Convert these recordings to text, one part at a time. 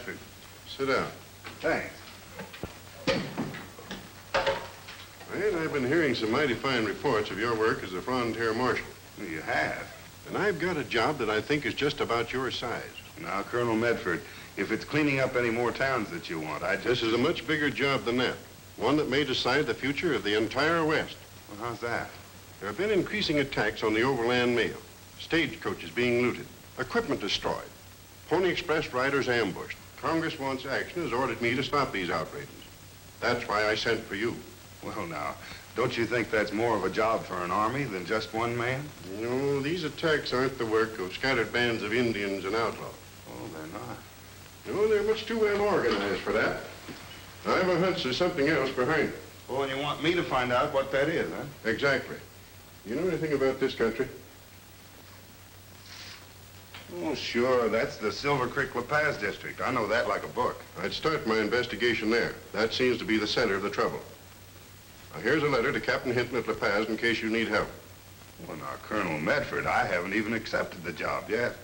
Medford. Sit down. Thanks. And I've been hearing some mighty fine reports of your work as a frontier marshal. You have? And I've got a job that I think is just about your size. Now, Colonel Medford, if it's cleaning up any more towns that you want, This is a much bigger job than that. One that may decide the future of the entire West. Well, how's that? There have been increasing attacks on the Overland Mail. Stagecoaches being looted. Equipment destroyed. Pony Express riders ambushed. Congress wants action, has ordered me to stop these outrages. That's why I sent for you. Well, now, don't you think that's more of a job for an army than just one man? No, these attacks aren't the work of scattered bands of Indians and outlaws. Oh, they're not. No, they're much too well organized for that. I have a hunch there's something else behind it. Oh, and you want me to find out what that is, huh? Exactly. You know anything about this country? Oh, sure. That's the Silver Creek La Paz district. I know that like a book. I'd start my investigation there. That seems to be the center of the trouble. Now, here's a letter to Captain Hinton at La Paz in case you need help. Well, now, Colonel Medford, I haven't even accepted the job yet.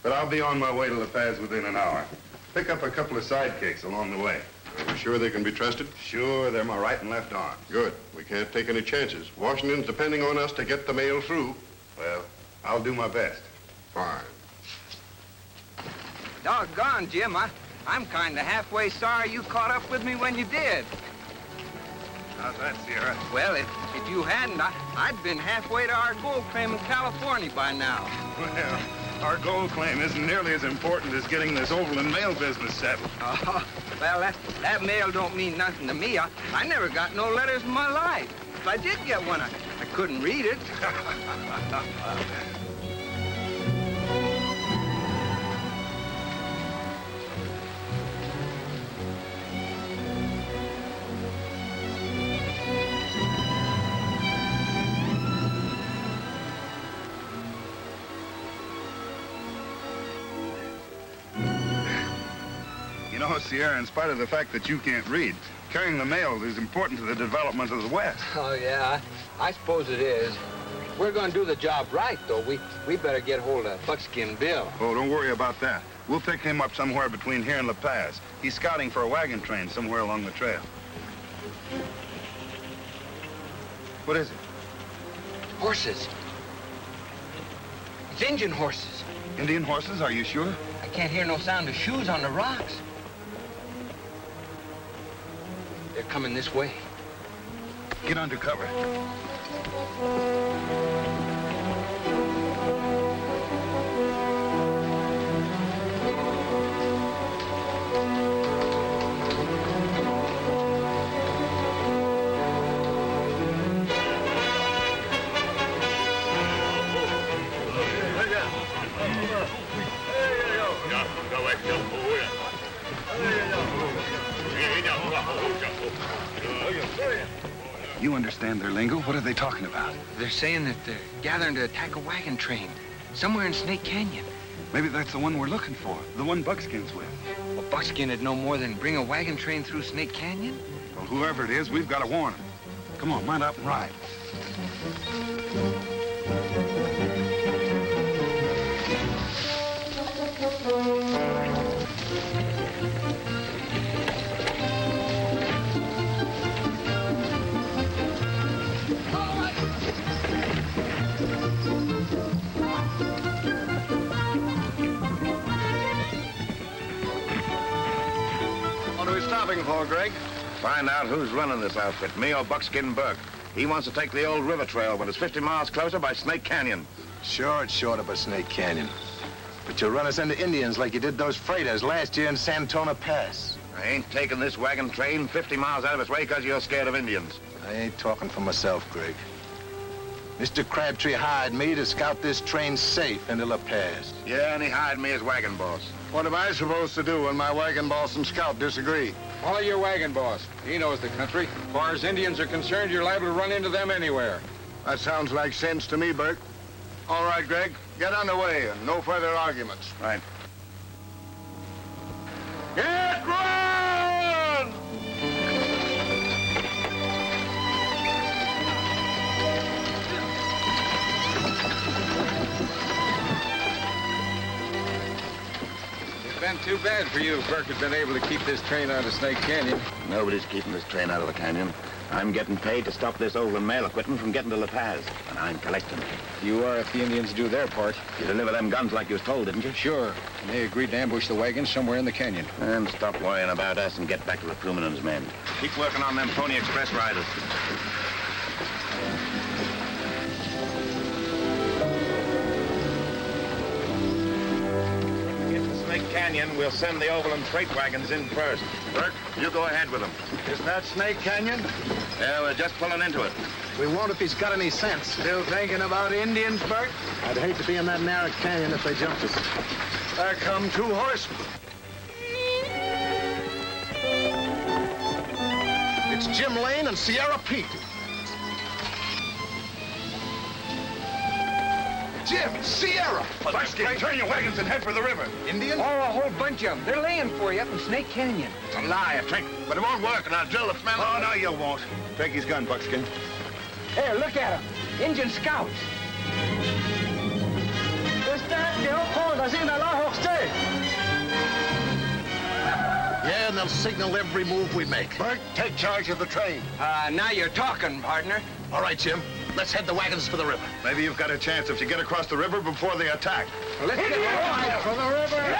But I'll be on my way to La Paz within an hour. Pick up a couple of sidekicks along the way. Are you sure they can be trusted? Sure, they're my right and left arms. Good. We can't take any chances. Washington's depending on us to get the mail through. Well, I'll do my best. Fine. Doggone, Jim, I'm kind of halfway sorry you caught up with me when you did. How's that, Sierra? Well, if you hadn't, I'd been halfway to our gold claim in California by now. Well, our gold claim isn't nearly as important as getting this Overland Mail business settled. Oh, well, that mail don't mean nothing to me. I never got no letters in my life. If I did get one, I couldn't read it. You know, Sierra, in spite of the fact that you can't read, carrying the mail is important to the development of the West. Oh, yeah, I suppose it is. If we're going to do the job right, though, we better get hold of Buckskin Bill. Oh, don't worry about that. We'll pick him up somewhere between here and La Paz. He's scouting for a wagon train somewhere along the trail. What is it? Horses. It's Indian horses. Indian horses, are you sure? I can't hear no sound of shoes on the rocks. They're coming this way. Get under cover. You understand their lingo? What are they talking about? They're saying that they're gathering to attack a wagon train somewhere in Snake Canyon. Maybe that's the one we're looking for, the one Buckskin's with. Well, Buckskin would know more than bring a wagon train through Snake Canyon? Well, whoever it is, we've got to warn them. Come on, mount up and ride. What are we stopping for, Gregg? Find out who's running this outfit, me or Buckskin Burke. He wants to take the old river trail, but it's 50 miles closer by Snake Canyon. Sure, it's short up a Snake Canyon. But you'll run us into Indians like you did those freighters last year in Santona Pass. I ain't taking this wagon train 50 miles out of its way because you're scared of Indians. I ain't talking for myself, Gregg. Mr. Crabtree hired me to scout this train safe into La Paz. Yeah, and he hired me as wagon boss. What am I supposed to do when my wagon boss and scout disagree? Follow your wagon boss. He knows the country. As far as Indians are concerned, you're liable to run into them anywhere. That sounds like sense to me, Burke. All right, Gregg, get underway and no further arguments. Right. Get run! been too bad for you if Burke had been able to keep this train out of Snake Canyon. Nobody's keeping this train out of the canyon. I'm getting paid to stop this Overland Mail equipment from getting to La Paz, and I'm collecting. You are if the Indians do their part. You deliver them guns like you was told, didn't you? Sure. And they agreed to ambush the wagons somewhere in the canyon. And stop worrying about us and get back to the Puma and his men. Keep working on them Pony Express riders. Snake Canyon, we'll send the Overland freight wagons in first. Burke, you go ahead with them. Is that Snake Canyon? Yeah, we're just pulling into it. We won't if he's got any sense. Still thinking about Indians, Burke? I'd hate to be in that narrow canyon if they jumped us. There come 2 horsemen. It's Jim Lane and Sierra Pete. Jim, Sierra! Buckskin, turn your wagons and head for the river. Indian? Oh, a whole bunch of them. They're laying for you up in Snake Canyon. It's a lie, a trick. But it won't work, and I'll drill the man. Oh, no, you won't. Take his gun, Buckskin. Hey, look at them. Indian scouts. Yeah, and they'll signal every move we make. Burke, take charge of the train. Now you're talking, partner. All right, Jim. Let's head the wagons for the river. Maybe you've got a chance if you get across the river before they attack. Let's get going for the river.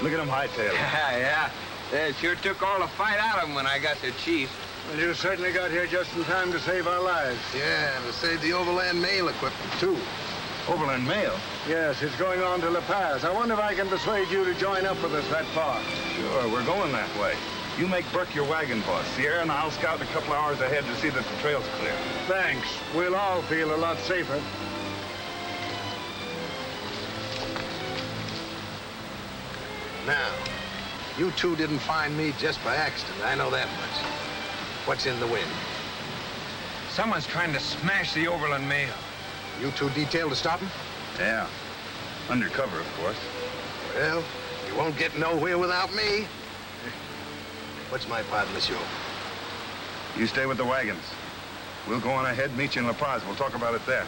Look at him hightail. Yeah. It sure took all the fight out of them when I got the chief. Well, you certainly got here just in time to save our lives. Yeah, and to save the Overland Mail equipment, too. Overland Mail? Yes, it's going on to La Paz. I wonder if I can persuade you to join up with us that far. Sure, we're going that way. You make Burke your wagon boss, Sierra, and I'll scout a couple hours ahead to see that the trail's clear. Thanks. We'll all feel a lot safer. Now, you two didn't find me just by accident. I know that much. What's in the wind? Someone's trying to smash the Overland Mail. You two detailed to stop him? Yeah. Undercover, of course. Well, you won't get nowhere without me. What's my part in the show? You stay with the wagons. We'll go on ahead, meet you in La Paz. We'll talk about it there.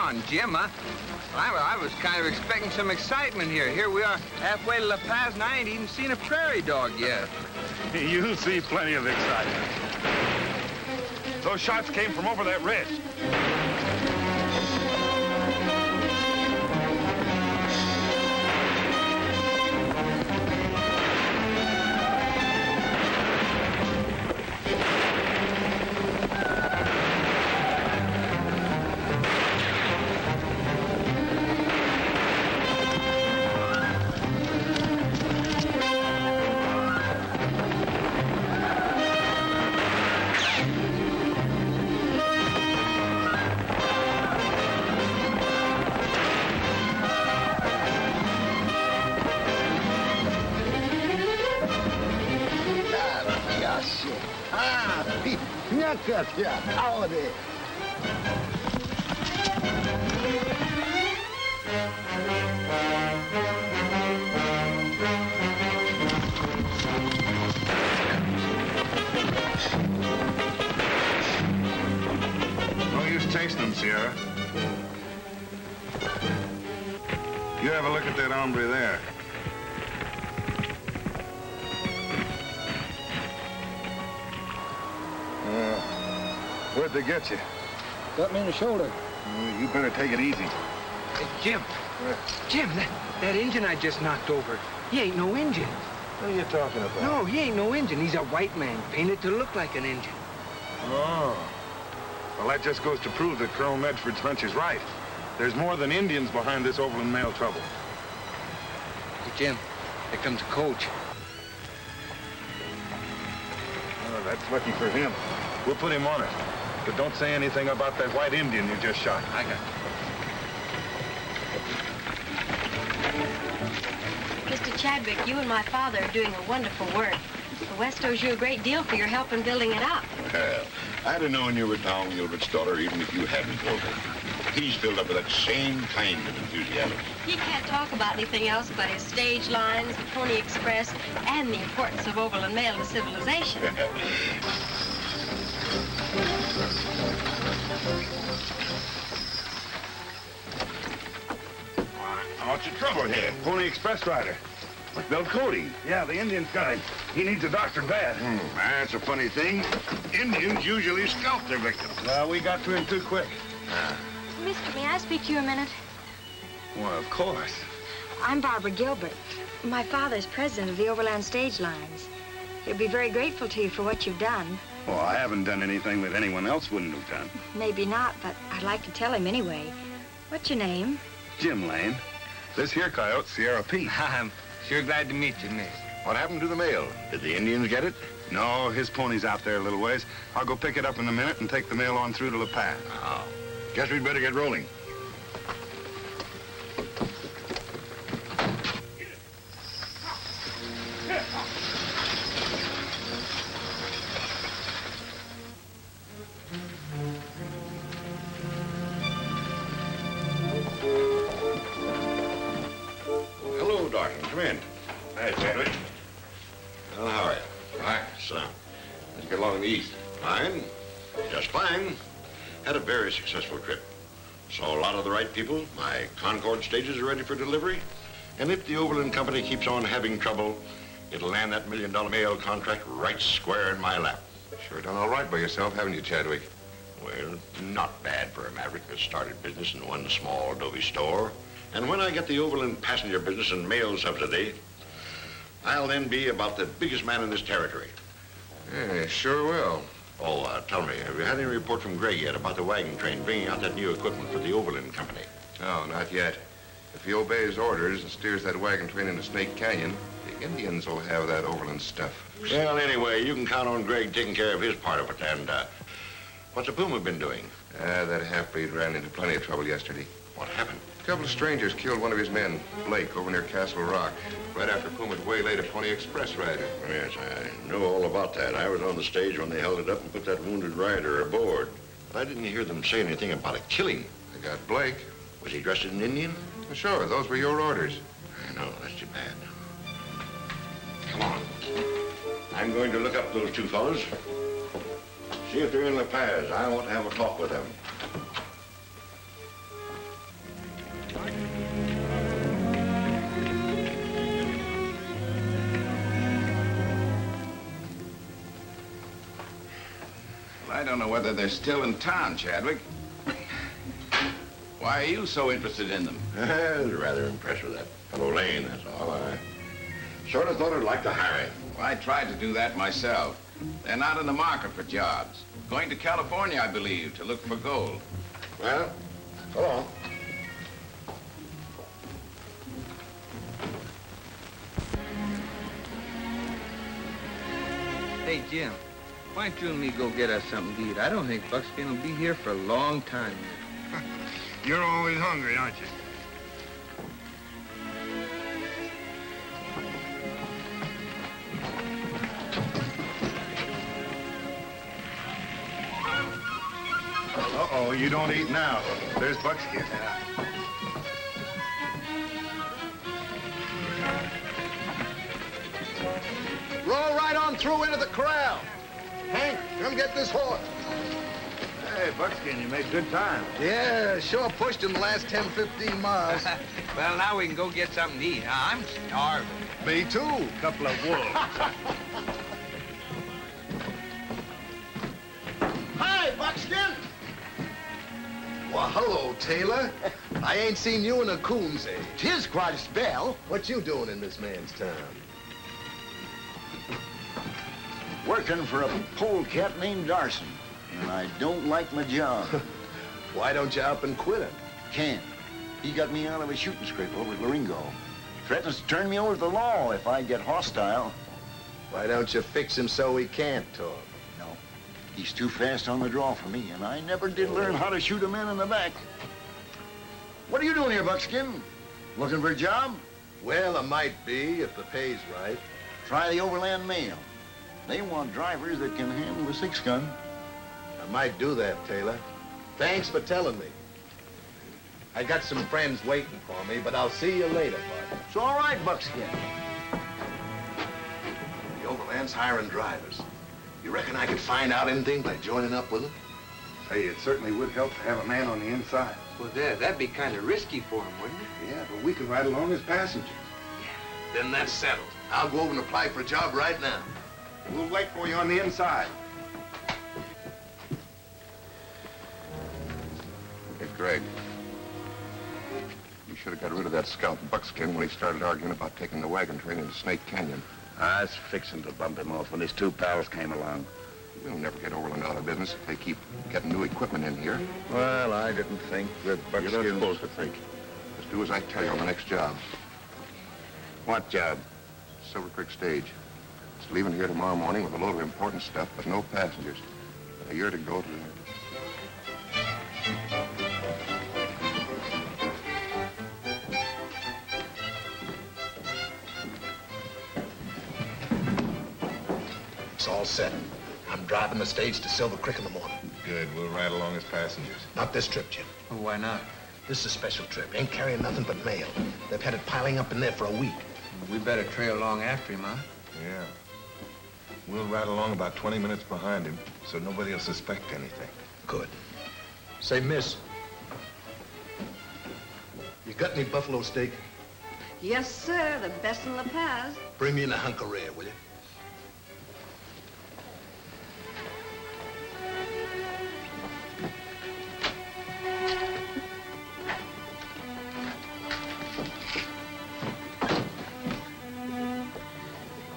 on, Jim. I was kind of expecting some excitement here. Here we are halfway to La Paz, and I ain't even seen a prairie dog yet. You'll see plenty of excitement. Those shots came from over that ridge. No use chasing them, Sierra. You have a look at that hombre there. Where'd they get you? Got me in the shoulder. You better take it easy. Hey, Jim. Jim, that Injun I just knocked over, he ain't no Injun. What are you talking about? No, he ain't no Injun. He's a white man painted to look like an Injun. Oh. Well, that just goes to prove that Colonel Medford's hunch is right. There's more than Indians behind this Overland Mail trouble. Hey, Jim, here comes a coach. Oh, that's lucky for him. We'll put him on it. But don't say anything about that white Indian you just shot. I got it. Mr. Chadwick, you and my father are doing a wonderful work. The West owes you a great deal for your help in building it up. Well, I'd have known you were Tom Gilbert's daughter even if you hadn't told me. He's filled up with that same kind of enthusiasm. He can't talk about anything else but his stage lines, the Pony Express, and the importance of Overland Mail to civilization. What's your trouble here? Pony Express rider. Bill Cody. Yeah, the Indian's got him. He needs a doctor bad. That's a funny thing. Indians usually scalp their victims. Well, we got to him too quick. Mister, may I speak to you a minute? Well, of course. I'm Barbara Gilbert. My father's president of the Overland Stage Lines. He'll be very grateful to you for what you've done. Well, I haven't done anything that anyone else wouldn't have done. Maybe not, but I'd like to tell him anyway. What's your name? Jim Lane. This here coyote's Sierra Pete. I'm sure glad to meet you, miss. What happened to the mail? Did the Indians get it? No, his pony's out there a little ways. I'll go pick it up in a minute and take the mail on through to La Paz. Oh. Guess we'd better get rolling. Hello, Darson. Come in. Hey, Chadwick. Well, how are you? Hi, son. How'd you get along in the East? Fine. Just fine. Had a very successful trip. Saw a lot of the right people. My Concord stages are ready for delivery. And if the Overland Company keeps on having trouble, it'll land that $1 million mail contract right square in my lap. Sure done all right by yourself, haven't you, Chadwick? Well, not bad for a maverick that started business in one small adobe store. And when I get the Overland passenger business and mail subsidy, I'll then be about the biggest man in this territory. Yeah, sure will. Oh, tell me, have you had any report from Gregg yet about the wagon train bringing out that new equipment for the Overland Company? No, not yet. If he obeys orders and steers that wagon train into Snake Canyon, the Indians will have that Overland stuff. Well, anyway, you can count on Gregg taking care of his part of it. And what's the Puma been doing? That half-breed ran into plenty of trouble yesterday. What happened? A couple of strangers killed one of his men, Blake, over near Castle Rock, right after Puma's waylaid a Pony Express rider. Yes, I know all about that. I was on the stage when they held it up and put that wounded rider aboard. But I didn't hear them say anything about a killing. They got Blake. Was he dressed as an Indian? Well, sure, those were your orders. I know, that's too bad. Come on. I'm going to look up those two fellows. See if they're in La Paz. I want to have a talk with them. I don't know whether they're still in town, Chadwick. Why are you so interested in them? I was rather impressed with that fellow Lane, that's all. I sort of thought I'd like to hire him. Well, I tried to do that myself. They're not in the market for jobs. Going to California, I believe, to look for gold. Well, so long. Hey, Jim, why don't you and me go get us something to eat? I don't think Buckskin will be here for a long time yet. You're always hungry, aren't you? Uh-oh, you don't eat now. There's Buckskin. Roll right on through into the corral. Hank, come get this horse. Hey, Buckskin, you made good time. Yeah, sure pushed him the last 10, 15 miles. Well, now we can go get something to eat. I'm starving. Me too. Couple of wolves. Hi, Buckskin. Well, hello, Taylor. I ain't seen you in a coon's age. 'Tis quite a spell. What you doing in this man's town? Working for a polecat named Darson, and I don't like my job. Why don't you up and quit him? Can't. He got me out of a shooting scrape over at Laringo. Threatens to turn me over to the law if I get hostile. Why don't you fix him so he can't talk? No, he's too fast on the draw for me, and I never did learn how to shoot a man in the back. What are you doing here, Buckskin? Looking for a job? Well, I might be, if the pay's right. Try the Overland Mail. They want drivers that can handle a 6-gun. I might do that, Taylor. Thanks for telling me. I got some friends waiting for me, but I'll see you later, bud. It's all right, Buckskin. The Overland's hiring drivers. You reckon I could find out anything by joining up with them? Hey, it certainly would help to have a man on the inside. Well, that'd be kind of risky for him, wouldn't it? Yeah, but we can ride along as passengers. Then that's settled. I'll go over and apply for a job right now. We'll wait for you on the inside. Hey, Gregg. You should have got rid of that scout Buckskin when he started arguing about taking the wagon train into Snake Canyon. I was fixing to bump him off when his two pals came along. We'll never get Overland out of business if they keep getting new equipment in here. Well, I didn't think that Buckskin... You're not supposed to think. Just do as I tell you on the next job. What job? Silver Creek stage. It's leaving here tomorrow morning with a load of important stuff, but no passengers. A year to go to... It's all set. I'm driving the stage to Silver Creek in the morning. Good, we'll ride along as passengers. Not this trip, Jim. Well, why not? This is a special trip. Ain't carrying nothing but mail. They've had it piling up in there for a week. We better trail along after him, huh? Yeah. We'll ride along about 20 minutes behind him, so nobody will suspect anything. Good. Say, miss, you got any buffalo steak? Yes, sir. The best in La Paz. Bring me in a hunk of rare, will you?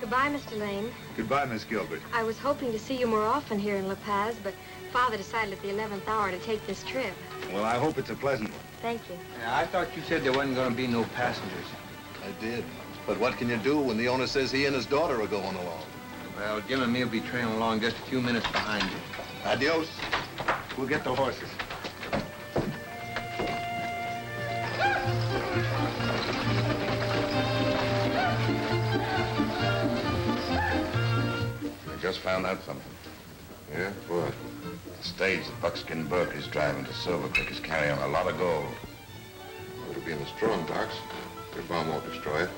Goodbye, Mr. Lane. Goodbye, Miss Gilbert. I was hoping to see you more often here in La Paz, but Father decided at the 11th hour to take this trip. Well, I hope it's a pleasant one. Thank you. Yeah, I thought you said there wasn't going to be no passengers. I did. But what can you do when the owner says he and his daughter are going along? Well, Jim and me will be trailing along just a few minutes behind you. Adios. We'll get the horses. I just found out something. Yeah? What? The stage that Buckskin Burke is driving to Silver Creek is carrying a lot of gold. Well, it'll be in the strong box. Your bomb won't destroy it.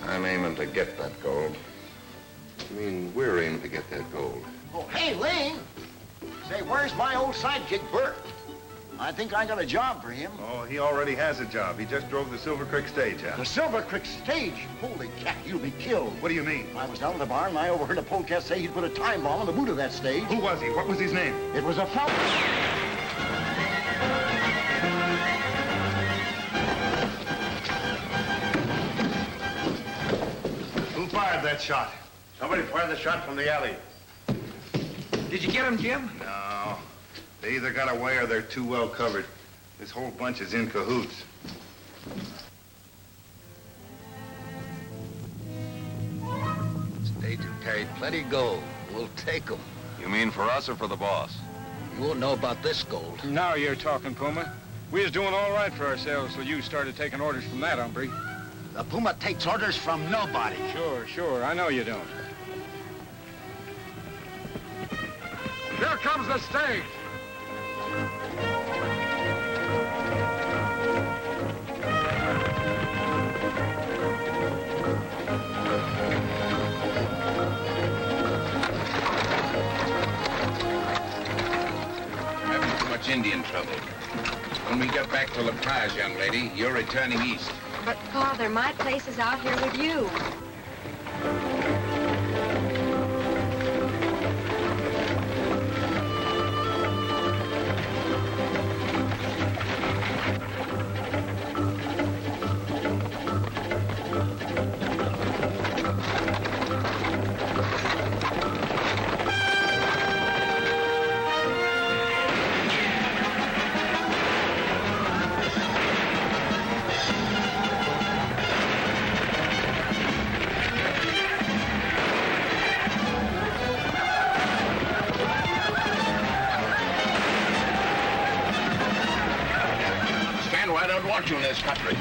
I'm aiming to get that gold. I mean, we're aiming to get that gold. Oh, hey, Lane! Say, where's my old sidekick, Burke? I think I got a job for him. Oh, he already has a job. He just drove the Silver Creek stage out. The Silver Creek stage? Holy cat, you'll be killed. What do you mean? I was down at the barn and I overheard a polecat say he'd put a time bomb on the boot of that stage. Who was he? What was his name? It was a fellow. Who fired that shot? Somebody fired the shot from the alley. Did you get him, Jim? No. They either got away or they're too well covered. This whole bunch is in cahoots. Stage have carried plenty gold. We'll take them. You mean for us or for the boss? You won't know about this gold. Now you're talking, Puma. We was doing all right for ourselves till you started taking orders from that hombre. The Puma takes orders from nobody. Sure. I know you don't. Here comes the stage. Having too much Indian trouble. When we get back to La Paz, young lady, you're returning east. But, Father, my place is out here with you. You in this country.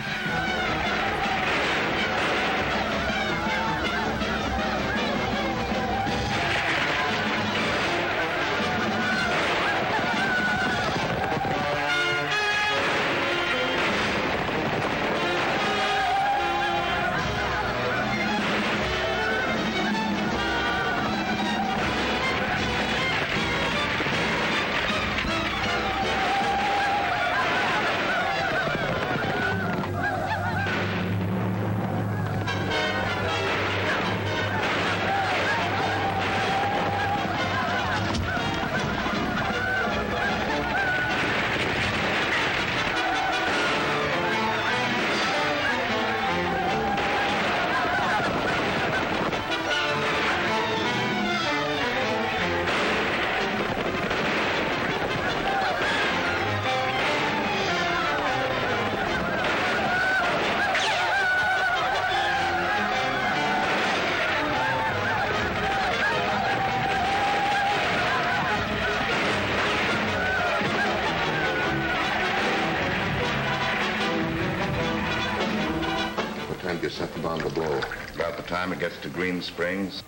You set the bomb to blow. About the time it gets to Green Springs.